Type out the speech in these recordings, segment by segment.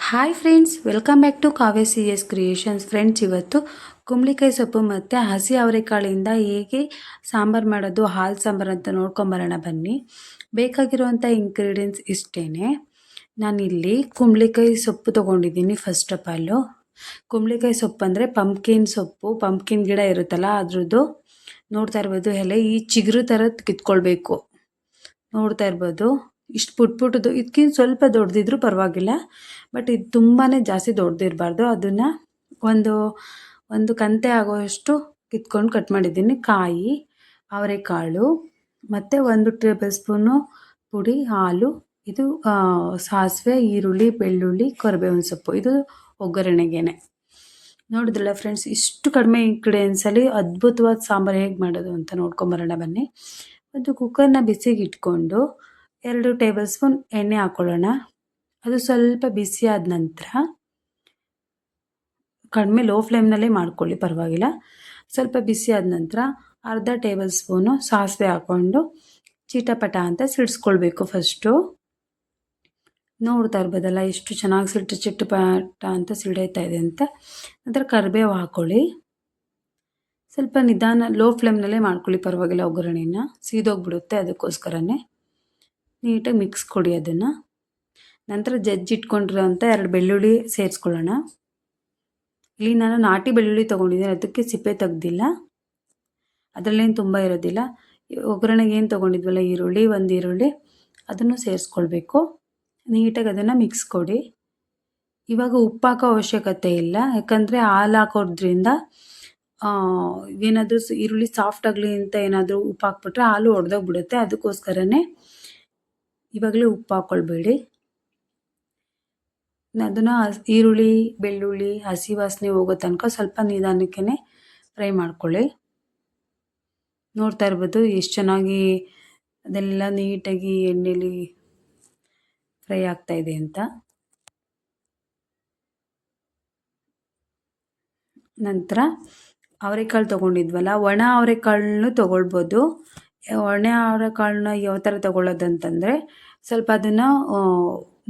Hi friends, welcome back to Kavya C S creations. Friends, ಇವತ್ತು ಕುಂಬಳಕಾಯಿ ಸೊಪ್ಪು ಮತ್ತು ಹಸಿ ಅವರೆಕಾಳಿಂದ ಹೇಗೆ ಸಾಂಬಾರು ಮಾಡೋದು, ಹಾಲು ಸಾಂಬಾರು ಅಂತ ನೋಡ್ಕೊಂಬರೋಣ ಬನ್ನಿ. ಬೇಕಾಗಿರುವಂಥ ಇಂಗ್ರೀಡಿಯೆಂಟ್ಸ್ ಇಷ್ಟೇ. ನಾನಿಲ್ಲಿ ಕುಂಬಳಕಾಯಿ ಸೊಪ್ಪು ತೊಗೊಂಡಿದ್ದೀನಿ. ಫಸ್ಟ್ ಆಫ್ ಆಲು ಕುಂಬಳಕಾಯಿ ಸೊಪ್ಪು ಅಂದರೆ ಪಂಪ್ಕಿನ್ ಸೊಪ್ಪು, ಪಂಪ್ಕಿನ್ ಗಿಡ ಇರುತ್ತಲ್ಲ ಅದ್ರದ್ದು. ನೋಡ್ತಾ ಇರ್ಬೋದು ಎಲೆ ಈ ಚಿಗುರು ಥರದ್ದು ಕಿತ್ಕೊಳ್ಬೇಕು. ನೋಡ್ತಾ ಇರ್ಬೋದು ಇಷ್ಟು ಪುಟ್ಟದು, ಇದಕ್ಕಿಂತ ಸ್ವಲ್ಪ ದೊಡ್ಡದಿದ್ರೂ ಪರವಾಗಿಲ್ಲ, ಬಟ್ ಇದು ತುಂಬಾ ಜಾಸ್ತಿ ದೊಡ್ಡದಿರಬಾರ್ದು. ಅದನ್ನು ಒಂದು ಒಂದು ಕಂತೆ ಆಗೋಷ್ಟು ಕಿತ್ಕೊಂಡು ಕಟ್ ಮಾಡಿದ್ದೀನಿ. ಕಾಯಿ, ಅವರೆಕಾಳು ಮತ್ತು 1 ಟೇಬಲ್ ಸ್ಪೂನು ಪುಡಿ ಹಾಲು, ಇದು ಸಾಸಿವೆ, ಈರುಳ್ಳಿ, ಬೆಳ್ಳುಳ್ಳಿ, ಕರಿಬೇವಿನ ಸೊಪ್ಪು, ಇದು ಒಗ್ಗರಣೆಗೇನೆ. ನೋಡಿದ್ರಲ್ಲ ಫ್ರೆಂಡ್ಸ್, ಇಷ್ಟು ಕಡಿಮೆ ಇಂಗ್ರೀಡಿಯೆಂಟ್ಸಲ್ಲಿ ಅದ್ಭುತವಾದ ಸಾಂಬಾರು ಹೇಗೆ ಮಾಡೋದು ಅಂತ ನೋಡ್ಕೊಂಬರೋಣ ಬನ್ನಿ. ಒಂದು ಕುಕ್ಕರ್ನ ಬಿಸಿಗೆ ಇಟ್ಕೊಂಡು 2 ಟೇಬಲ್ ಸ್ಪೂನ್ ಎಣ್ಣೆ ಹಾಕ್ಕೊಳ್ಳೋಣ. ಅದು ಸ್ವಲ್ಪ ಬಿಸಿ ಆದ ನಂತರ ಕಡಿಮೆ ಲೋ ಫ್ಲೇಮ್ನಲ್ಲೇ ಮಾಡ್ಕೊಳ್ಳಿ, ಪರವಾಗಿಲ್ಲ. ಸ್ವಲ್ಪ ಬಿಸಿ ಆದ ನಂತರ ಅರ್ಧ ಟೇಬಲ್ ಸ್ಪೂನು ಸಾಸಿವೆ ಹಾಕ್ಕೊಂಡು ಚಿಟಪಟ ಅಂತ ಸಿಡಿಸ್ಕೊಳ್ಬೇಕು. ಫಸ್ಟು ನೋಡ್ತಾ ಇರ್ಬೋದಲ್ಲ ಎಷ್ಟು ಚೆನ್ನಾಗಿ ಚಿಟಪಟ ಅಂತ ಸಿಡಿತಾ ಇದೆ ಅಂತ. ನಂತರ ಕರಿಬೇವು ಹಾಕ್ಕೊಳ್ಳಿ. ಸ್ವಲ್ಪ ನಿಧಾನ ಲೋ ಫ್ಲೇಮ್ನಲ್ಲೇ ಮಾಡ್ಕೊಳ್ಳಿ, ಪರವಾಗಿಲ್ಲ. ಒಗ್ಗರಣೆನ ಸೀದೋಗ್ಬಿಡುತ್ತೆ, ಅದಕ್ಕೋಸ್ಕರನೇ ನೀಟಾಗಿ ಮಿಕ್ಸ್ ಕೊಡಿ ಅದನ್ನು. ನಂತರ ಜಜ್ಜಿಟ್ಕೊಂಡಿರೋಂಥ 2 ಬೆಳ್ಳುಳ್ಳಿ ಸೇರಿಸ್ಕೊಳ್ಳೋಣ. ಇಲ್ಲಿ ನಾನು ನಾಟಿ ಬೆಳ್ಳುಳ್ಳಿ ತೊಗೊಂಡಿದ್ದೀನಿ, ಅದಕ್ಕೆ ಸಿಪ್ಪೆ ತೆಗ್ದಿಲ್ಲ. ಅದರಲ್ಲೇನು ತುಂಬ ಇರೋದಿಲ್ಲ. ಒಗ್ಗರಣೆಗೆ ಏನು ತೊಗೊಂಡಿದ್ವಲ್ಲ ಈರುಳ್ಳಿ, 1 ಈರುಳ್ಳಿ, ಅದನ್ನು ಸೇರಿಸ್ಕೊಳ್ಬೇಕು. ನೀಟಾಗಿ ಅದನ್ನು ಮಿಕ್ಸ್ ಕೊಡಿ. ಇವಾಗ ಉಪ್ಪು ಹಾಕೋ ಅವಶ್ಯಕತೆ ಇಲ್ಲ, ಯಾಕಂದರೆ ಹಾಲು ಹಾಕೋದ್ರಿಂದ ಏನಾದರೂ ಈರುಳ್ಳಿ ಸಾಫ್ಟ್ ಆಗಲಿ ಅಂತ ಏನಾದರೂ ಉಪ್ಪು ಹಾಕ್ಬಿಟ್ರೆ ಹಾಲು ಒಡೆದೋಗ್ಬಿಡುತ್ತೆ. ಅದಕ್ಕೋಸ್ಕರನೇ ಇವಾಗಲೇ ಉಪ್ಪು ಹಾಕ್ಕೊಳ್ಬೇಡಿ. ಅದನ್ನು ಈರುಳ್ಳಿ, ಬೆಳ್ಳುಳ್ಳಿ ಹಸಿ ವಾಸನೆ ಹೋಗೋ ತನಕ ಸ್ವಲ್ಪ ನಿಧಾನಕ್ಕೇ ಫ್ರೈ ಮಾಡ್ಕೊಳ್ಳಿ. ನೋಡ್ತಾ ಇರ್ಬೋದು ಎಷ್ಟು ಚೆನ್ನಾಗಿ ಅದೆಲ್ಲ ನೀಟಾಗಿ ಎಣ್ಣೆಲಿ ಫ್ರೈ ಆಗ್ತಾಯಿದೆ ಅಂತ. ನಂತರ ಅವರೆಕಾಳು ತೊಗೊಂಡಿದ್ವಲ್ಲ, ಒಣ ಅವರೆಕಾಳನ್ನು ತೊಗೊಳ್ಬೋದು. ಒಣ ಅವರೆಕಾಳನ್ನ ಯಾವ ಥರ ತೊಗೊಳ್ಳೋದಂತಂದರೆ, ಸ್ವಲ್ಪ ಅದನ್ನು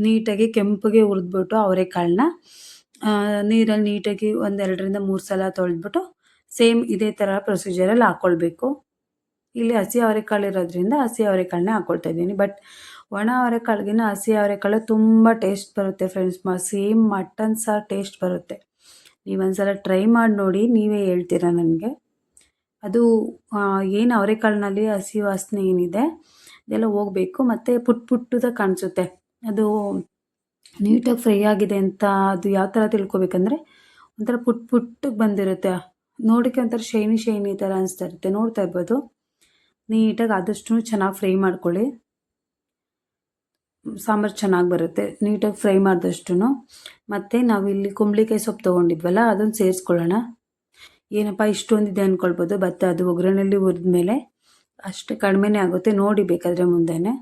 ನೀಟಾಗಿ ಕೆಂಪಗೆ ಹುರಿದ್ಬಿಟ್ಟು ಅವರೆಕಾಳನ್ನ ನೀರಲ್ಲಿ ನೀಟಾಗಿ 1 2ರಿಂದ 3 ಸಲ ತೊಳೆದ್ಬಿಟ್ಟು ಸೇಮ್ ಇದೇ ಥರ ಪ್ರೊಸೀಜರಲ್ಲಿ ಹಾಕ್ಕೊಳ್ಬೇಕು. ಇಲ್ಲಿ ಹಸಿ ಅವರೆಕಾಳು ಇರೋದ್ರಿಂದ ಹಸಿ ಅವರೆಕಾಳನ್ನೇ ಹಾಕ್ಕೊಳ್ತಾ ಇದ್ದೀನಿ. ಬಟ್ ಒಣ ಅವರೆಕಾಳಿಗಿನ್ನ ಹಸಿ ಅವರೆಕಾಳು ತುಂಬ ಟೇಸ್ಟ್ ಬರುತ್ತೆ ಫ್ರೆಂಡ್ಸ್. ಸೇಮ್ ಮಟನ್ ಸಾರು ಟೇಸ್ಟ್ ಬರುತ್ತೆ. ನೀವೊಂದ್ಸಲ ಟ್ರೈ ಮಾಡಿ ನೋಡಿ, ನೀವೇ ಹೇಳ್ತೀರಾ ನನಗೆ. ಅದು ಏನು ಅವರೆಕಾಳಿನಲ್ಲಿ ಹಸಿ ವಾಸನೆ ಏನಿದೆ ಅದೆಲ್ಲ ಹೋಗಬೇಕು. ಮತ್ತು ಪುಟ್ಟದಾಗಿ ಕಾಣಿಸುತ್ತೆ. ಅದು ನೀಟಾಗಿ ಫ್ರೈ ಆಗಿದೆ ಅಂತ ಅದು ಯಾವ ಥರ ತಿಳ್ಕೊಬೇಕಂದ್ರೆ, ಒಂಥರ ಪುಟ್ಟಗೆ ಬಂದಿರುತ್ತೆ. ನೋಡೋಕ್ಕೆ ಒಂಥರ ಶೈನಿ ಥರ ಅನಿಸ್ತಾ ಇರುತ್ತೆ. ನೋಡ್ತಾ ಇರ್ಬೋದು. ನೀಟಾಗಿ ಆದಷ್ಟು ಚೆನ್ನಾಗಿ ಫ್ರೈ ಮಾಡ್ಕೊಳ್ಳಿ, ಸಾಂಬಾರು ಚೆನ್ನಾಗಿ ಬರುತ್ತೆ ನೀಟಾಗಿ ಫ್ರೈ ಮಾಡಿದಷ್ಟು. ಮತ್ತು ನಾವಿಲ್ಲಿ ಕುಂಬಳಕಾಯಿ ಸೊಪ್ಪು ತೊಗೊಂಡಿದ್ವಲ್ಲ, ಅದನ್ನು ಸೇರಿಸ್ಕೊಳ್ಳೋಣ. ಏನಪ್ಪ ಇಷ್ಟೊಂದಿದೆ ಅಂದ್ಕೊಳ್ಬೋದು, ಬಟ್ ಅದು ಒಗ್ಗರಣೆಯಲ್ಲಿ ಹುರಿದ್ಮೇಲೆ ಅಷ್ಟೇ ಕಡಿಮೆನೇ ಆಗುತ್ತೆ, ನೋಡಿ ಬೇಕಾದರೆ ಮುಂದೆನೇ.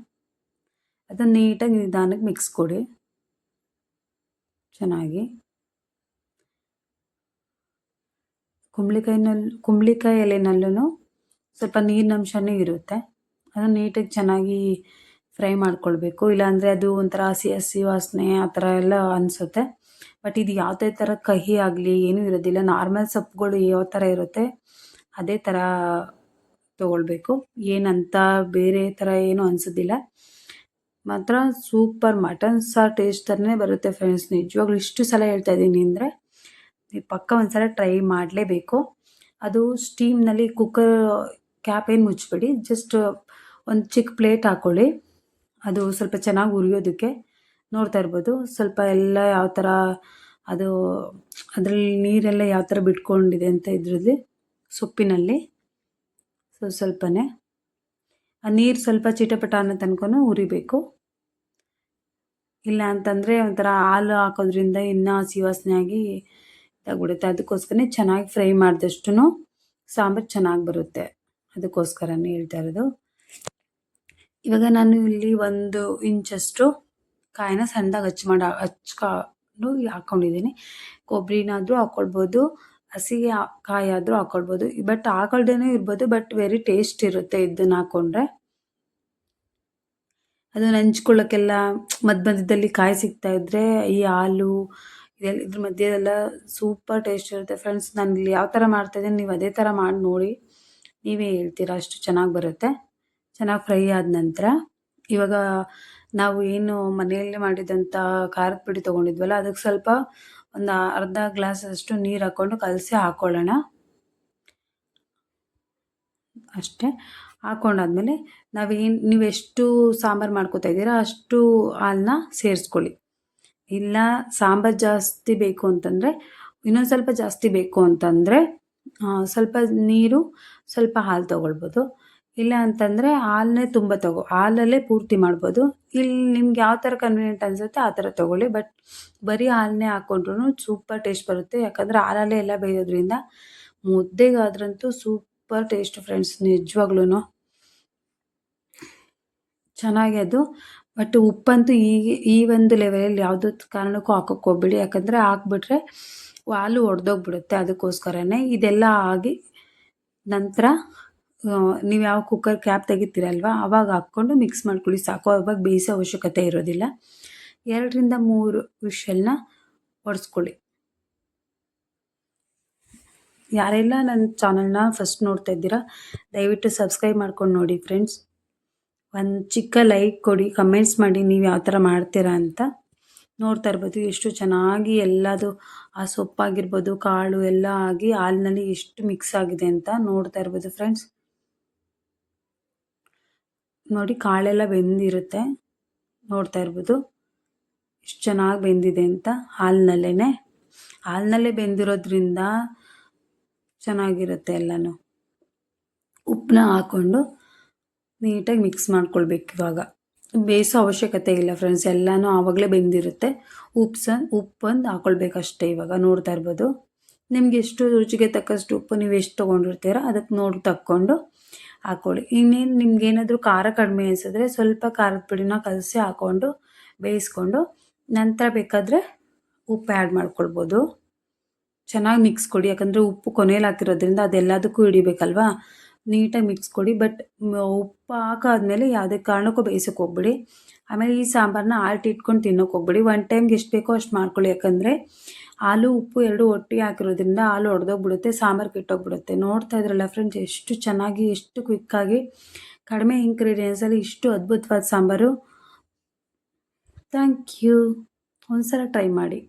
ಅದನ್ನು ನೀಟಾಗಿ ನಿಧಾನಕ್ಕೆ ಮಿಕ್ಸ್ ಕೊಡಿ ಚೆನ್ನಾಗಿ. ಕುಂಬಳಕಾಯಿ ಎಲೆನಲ್ಲೂ ಸ್ವಲ್ಪ ನೀರಿನಂಶನೇ ಇರುತ್ತೆ. ಅದನ್ನು ನೀಟಾಗಿ ಚೆನ್ನಾಗಿ ಫ್ರೈ ಮಾಡ್ಕೊಳ್ಬೇಕು, ಇಲ್ಲಾಂದರೆ ಅದು ಒಂಥರ ಹಸಿ ವಾಸನೆ ಆ ಥರ ಎಲ್ಲ ಅನಿಸುತ್ತೆ. ಬಟ್ ಇದು ಯಾವುದೇ ಥರ ಕಹಿ ಆಗಲಿ ಏನೂ ಇರೋದಿಲ್ಲ. ನಾರ್ಮಲ್ ಸೊಪ್ಪುಗಳು ಯಾವ ಥರ ಇರುತ್ತೆ ಅದೇ ಥರ ತೊಗೊಳ್ಬೇಕು. ಏನಂತ ಬೇರೆ ಥರ ಏನೂ ಅನಿಸೋದಿಲ್ಲ. ಮಾತ್ರ ಸೂಪರ್ ಮಟನ್ ಸಾರು ಟೇಸ್ಟ್ ಥರನೇ ಬರುತ್ತೆ ಫ್ರೆಂಡ್ಸ್. ನಿಜವಾಗ್ಲೂ ಇಷ್ಟು ಸಲ ಹೇಳ್ತಾ ಇದ್ದೀನಿ ಅಂದರೆ ನೀವು ಪಕ್ಕ ಒಂದ್ಸಲ ಟ್ರೈ ಮಾಡಲೇಬೇಕು. ಅದು ಸ್ಟೀಮ್ನಲ್ಲಿ ಕುಕ್ಕರ್ ಕ್ಯಾಪ್ ಏನು ಮುಚ್ಚಬೇಡಿ, ಜಸ್ಟ್ ಒಂದು ಚಿಕ್ಕ ಪ್ಲೇಟ್ ಹಾಕ್ಕೊಳ್ಳಿ. ಅದು ಸ್ವಲ್ಪ ಚೆನ್ನಾಗಿ ಹುರಿಯೋದಕ್ಕೆ. ನೋಡ್ತಾ ಇರ್ಬೋದು ಸ್ವಲ್ಪ ಎಲ್ಲ ಯಾವ ಥರ ಅದು ಅದರಲ್ಲಿ ನೀರೆಲ್ಲ ಯಾವ ಥರ ಬಿಟ್ಕೊಂಡಿದೆ ಅಂತ ಇದರಲ್ಲಿ ಸೊಪ್ಪಿನಲ್ಲಿ ಸ್ವಲ್ಪನೇ ಆ ನೀರು ಸ್ವಲ್ಪ ಚಿಟಪಟ ಅನ್ನೋ ತನಕನೂ ಹುರಿಬೇಕು. ಇಲ್ಲ ಅಂತಂದರೆ ಒಂಥರ ಹಾಲು ಹಾಕೋದ್ರಿಂದ ಇನ್ನೂ ಹಸಿ ವಾಸನೆ ಆಗಿ ಇದಾಗ್ಬಿಡುತ್ತೆ. ಅದಕ್ಕೋಸ್ಕರನೇ ಚೆನ್ನಾಗಿ ಫ್ರೈ ಮಾಡಿದಷ್ಟು ಸಾಂಬಾರು ಚೆನ್ನಾಗಿ ಬರುತ್ತೆ. ಅದಕ್ಕೋಸ್ಕರನೇ ಹೇಳ್ತಾ ಇರೋದು. ಇವಾಗ ನಾನು ಇಲ್ಲಿ 1 ಇಂಚಷ್ಟು ಕಾಯಿನ ಸಣ್ಣದಾಗಿ ಹಚ್ಕೊಂಡು ಹಾಕ್ಕೊಂಡಿದ್ದೀನಿ. ಕೊಬ್ಬರಿನಾದರೂ ಹಾಕ್ಕೊಳ್ಬೋದು, ಹಸಿ ಕಾಯಿ ಆದರೂ ಹಾಕ್ಕೊಳ್ಬೋದು. ಬಟ್ ಹಾಕೊಳ್ದೇ ಇರ್ಬೋದು, ಬಟ್ ವೆರಿ ಟೇಸ್ಟ್ ಇರುತ್ತೆ ಇದನ್ನು ಹಾಕ್ಕೊಂಡ್ರೆ. ಅದು ನಂಚ್ಕೊಳ್ಳೋಕ್ಕೆಲ್ಲ ಮಧ್ಯದಲ್ಲಿ ಕಾಯಿ ಸಿಗ್ತಾ ಇದ್ದರೆ ಈ ಹಾಲು ಇದ್ರ ಮಧ್ಯೆ ಎಲ್ಲ ಸೂಪರ್ ಟೇಸ್ಟ್ ಇರುತ್ತೆ ಫ್ರೆಂಡ್ಸ್. ನಾನು ಇಲ್ಲಿ ಯಾವ ಥರ ಮಾಡ್ತಾಯಿದ್ದೀನಿ ನೀವು ಅದೇ ಥರ ಮಾಡಿ ನೋಡಿ, ನೀವೇ ಹೇಳ್ತೀರಾ ಅಷ್ಟು ಚೆನ್ನಾಗಿ ಬರುತ್ತೆ. ಚೆನ್ನಾಗಿ ಫ್ರೈ ಆದ ನಂತರ ಇವಾಗ ನಾವು ಏನು ಮನೆಯಲ್ಲೇ ಮಾಡಿದಂಥ ಖಾರದ ಪುಡಿ ತೊಗೊಂಡಿದ್ವಲ್ಲ, ಅದಕ್ಕೆ ಸ್ವಲ್ಪ ಒಂದು ಅರ್ಧ ಗ್ಲಾಸಷ್ಟು ನೀರು ಹಾಕ್ಕೊಂಡು ಕಲಸಿ ಹಾಕ್ಕೊಳ್ಳೋಣ ಅಷ್ಟೇ. ಹಾಕ್ಕೊಂಡಾದ್ಮೇಲೆ ನೀವೆಷ್ಟು ಸಾಂಬಾರು ಮಾಡ್ಕೊತಾ ಇದ್ದೀರಾ ಅಷ್ಟು ಹಾಲನ್ನ ಸೇರಿಸ್ಕೊಳ್ಳಿ. ಇಲ್ಲ ಸಾಂಬಾರು ಜಾಸ್ತಿ ಬೇಕು ಅಂತಂದರೆ, ಇನ್ನೊಂದು ಸ್ವಲ್ಪ ಜಾಸ್ತಿ ಬೇಕು ಅಂತಂದರೆ ಸ್ವಲ್ಪ ನೀರು ಸ್ವಲ್ಪ ಹಾಲು ತೊಗೊಳ್ಬೋದು. ಇಲ್ಲ ಅಂತಂದರೆ ಹಾಲನ್ನೇ ತುಂಬ ಹಾಲಲ್ಲೇ ಪೂರ್ತಿ ಮಾಡ್ಬೋದು. ಇಲ್ಲಿ ನಿಮ್ಗೆ ಯಾವ ಥರ ಕನ್ವೀನಿಯೆಂಟ್ ಅನಿಸುತ್ತೆ ಆ ಥರ ತೊಗೊಳ್ಳಿ. ಬಟ್ ಬರೀ ಹಾಲನ್ನೇ ಹಾಕ್ಕೊಂಡ್ರೂ ಸೂಪರ್ ಟೇಸ್ಟ್ ಬರುತ್ತೆ. ಯಾಕಂದರೆ ಹಾಲಲ್ಲೇ ಎಲ್ಲ ಬೇಯೋದ್ರಿಂದ ಮುದ್ದೆಗಾದ್ರಂತೂ ಸೂಪರ್ ಟೇಸ್ಟ್ ಫ್ರೆಂಡ್ಸ್, ನಿಜವಾಗ್ಲೂ ಚೆನ್ನಾಗಿ ಅದು. ಬಟ್ ಉಪ್ಪಂತೂ ಈ ಒಂದು ಲೆವೆಲಲ್ಲಿ ಯಾವುದೇ ಕಾರಣಕ್ಕೂ ಹಾಕೋಕ್ಕೆ ಹೋಗ್ಬೇಡಿ. ಯಾಕಂದರೆ ಹಾಕ್ಬಿಟ್ರೆ ಹಾಲು ಒಡೆದೋಗ್ಬಿಡುತ್ತೆ. ಅದಕ್ಕೋಸ್ಕರನೇ ಇದೆಲ್ಲ ಆಗಿ ನಂತರ ನೀವು ಯಾವ ಕುಕ್ಕರ್ ಕ್ಯಾಪ್ ತೆಗಿತೀರಲ್ವ ಆವಾಗ ಹಾಕ್ಕೊಂಡು ಮಿಕ್ಸ್ ಮಾಡ್ಕೊಳ್ಳಿ ಸಾಕು. ಆವಾಗ ಬೇಯಿಸೋ ಅವಶ್ಯಕತೆ ಇರೋದಿಲ್ಲ. 2ರಿಂದ 3 ವಿಷಲ್ನ ಹೊಡೆಸ್ಕೊಳ್ಳಿ. ಯಾರೆಲ್ಲ ನನ್ನ ಚಾನಲ್ನ ಫಸ್ಟ್ ನೋಡ್ತಾ ಇದ್ದೀರಾ ದಯವಿಟ್ಟು ಸಬ್ಸ್ಕ್ರೈಬ್ ಮಾಡ್ಕೊಂಡು ನೋಡಿ ಫ್ರೆಂಡ್ಸ್. ಒಂದು ಚಿಕ್ಕ ಲೈಕ್ ಕೊಡಿ, ಕಮೆಂಟ್ಸ್ ಮಾಡಿ ನೀವು ಯಾವ ಥರ ಮಾಡ್ತೀರಾ ಅಂತ. ನೋಡ್ತಾ ಇರ್ಬೋದು ಎಷ್ಟು ಚೆನ್ನಾಗಿ ಎಲ್ಲದು ಆ ಸೊಪ್ಪಾಗಿರ್ಬೋದು ಕಾಳು ಎಲ್ಲ ಆಗಿ ಹಾಲಿನಲ್ಲಿ ಎಷ್ಟು ಮಿಕ್ಸ್ ಆಗಿದೆ ಅಂತ ನೋಡ್ತಾ ಇರ್ಬೋದು ಫ್ರೆಂಡ್ಸ್. ನೋಡಿ ಕಾಳೆಲ್ಲ ಬೆಂದಿರುತ್ತೆ, ನೋಡ್ತಾ ಇರ್ಬೋದು ಎಷ್ಟು ಚೆನ್ನಾಗಿ ಬೆಂದಿದೆ ಅಂತ. ಹಾಲಿನಲ್ಲೇ ಬೆಂದಿರೋದ್ರಿಂದ ಚೆನ್ನಾಗಿರುತ್ತೆ ಎಲ್ಲನೂ. ಉಪ್ಪನ್ನ ಹಾಕ್ಕೊಂಡು ನೀಟಾಗಿ ಮಿಕ್ಸ್ ಮಾಡ್ಕೊಳ್ಬೇಕು. ಇವಾಗ ಬೇಯಿಸೋ ಅವಶ್ಯಕತೆ ಇಲ್ಲ ಫ್ರೆಂಡ್ಸ್, ಎಲ್ಲನೂ ಆವಾಗಲೇ ಬೆಂದಿರುತ್ತೆ. ಉಪ್ಪೊಂದು ಹಾಕ್ಕೊಳ್ಬೇಕಷ್ಟೇ. ಇವಾಗ ನೋಡ್ತಾ ಇರ್ಬೋದು ನಿಮ್ಗೆ ಎಷ್ಟು ರುಚಿಗೆ ತಕ್ಕಷ್ಟು ಉಪ್ಪು ನೀವು ಎಷ್ಟು ತೊಗೊಂಡಿರ್ತೀರೋ ಅದಕ್ಕೆ ನೋಡಿ ತಕ್ಕೊಂಡು ಹಾಕ್ಕೊಳ್ಳಿ. ಇನ್ನೇನು ನಿಮ್ಗೇನಾದರೂ ಖಾರ ಕಡಿಮೆ ಅನಿಸಿದ್ರೆ ಸ್ವಲ್ಪ ಖಾರದ ಪುಡಿನ ಕಲಸಿ ಹಾಕ್ಕೊಂಡು ಬೇಯಿಸ್ಕೊಂಡು ನಂತರ ಬೇಕಾದರೆ ಉಪ್ಪು ಆ್ಯಡ್ ಮಾಡ್ಕೊಳ್ಬೋದು. ಚೆನ್ನಾಗಿ ಮಿಕ್ಸ್ ಕೊಡಿ, ಯಾಕಂದರೆ ಉಪ್ಪು ಕೊನೆಯಲ್ಲಿ ಹಾಕಿರೋದ್ರಿಂದ ಅದೆಲ್ಲದಕ್ಕೂ ಹಿಡಿಬೇಕಲ್ವಾ. ನೀಟಾಗಿ ಮಿಕ್ಸ್ ಕೊಡಿ. ಬಟ್ ಉಪ್ಪು ಹಾಕಾದ್ಮೇಲೆ ಯಾವುದೇ ಕಾರಣಕ್ಕೂ ಬೇಯಿಸೋಕೆ ಹೋಗ್ಬೇಡಿ. ಆಮೇಲೆ ಈ ಸಾಂಬಾರನ್ನ ಇಟ್ಕೊಂಡು ತಿನ್ನೋಕೆ ಹೋಗ್ಬೇಡಿ. ಒನ್ ಟೈಮ್ಗೆ ಎಷ್ಟು ಬೇಕೋ ಅಷ್ಟು ಮಾಡ್ಕೊಳ್ಳಿ. ಯಾಕಂದರೆ ಹಾಲು ಉಪ್ಪು ಎರಡು ಒಟ್ಟಿಗೆ ಹಾಕಿರೋದ್ರಿಂದ ಹಾಲು ಒಡೆದೋಗ್ಬಿಡುತ್ತೆ, ಸಾಂಬಾರು ಕೆಟ್ಟೋಗ್ಬಿಡುತ್ತೆ. ನೋಡ್ತಾ ಇದ್ರಲ್ಲ ಫ್ರೆಂಡ್ಸ್ ಎಷ್ಟು ಚೆನ್ನಾಗಿ ಎಷ್ಟು ಕ್ವಿಕ್ಕಾಗಿ ಕಡಿಮೆ ಇಂಗ್ರೀಡಿಯೆಂಟ್ಸಲ್ಲಿ ಇಷ್ಟು ಅದ್ಭುತವಾದ ಸಾಂಬಾರು. Thank you. ಒಂದ್ಸಲ ಟ್ರೈ ಮಾಡಿ.